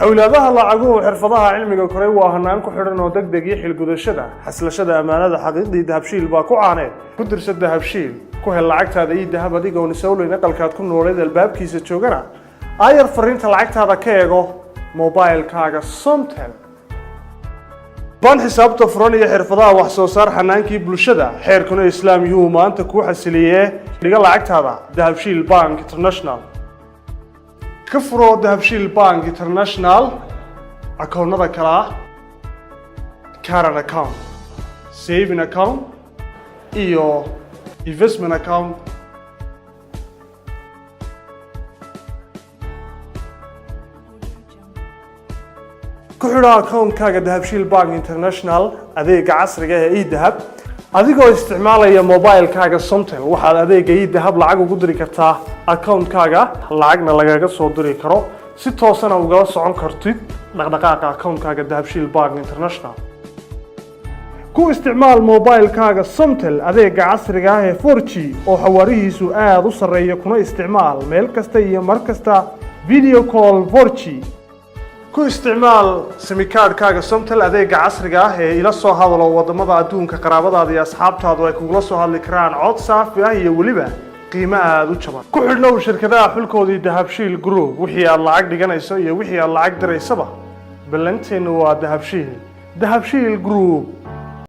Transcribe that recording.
xawlaadaha lacaguhu xirfadaha cilmiga koray waa hanaan ku xidhan oo degdeg iyo xilgudashada xaslashada amaanada xaqiiqdii dahabshiil baa ku caaneed ku dirso dahabshiil ku hel lacagtaada iyo dahab adigoon isowleyn aqalkaad ku nooleed albaabkiisa joogana aayar fariinta lacagtaada ka eego mobilekaaga Somtel ban xisaabta furan iyo xirfadaha wax soo saar xanaankii bulshada xeerkuna islaam yuu maanta ku xasiliyee dhiga lacagtaada dahabshiil bank international ka furo dahabshiil bank international akoonnada kale ah current account saving account iyo investment account. ku xidho akoonkaaga dahabshiil bank international adeega casriga ah ee e-dahab adigoo isticmaalaya mobilekaaga Somtel waxaad adeega e-dahab lacag ugu diri kartaa akoonkaaga lacagna lagaga soo diri karo si toosana ugala socon kartid dhaqdhaqaaqa akoonkaaga dahabshiil bank international. ku isticmaal mobilekaaga Somtel adeega casriga ah ee 4G oo xawaarihiisu aad u sarreeya kuna isticmaal meel kasta iyo mar kasta video call 4G. ku isticmaal simikaadhkaaga Somtel adeega casriga ah ee ila soo hadalo wadamada adduunka qaraabadaada iyo asxaabtaadu ay kugula soo hadli karaan cod saafi ah iyo weliba qiimo aad u jaban. ku xidhnow shirkadaha xulkoodii dahabshiil group wixii aad lacag dhiganayso iyo wixii aad lacag diraysaba ballanteenu waa dahabshiil group.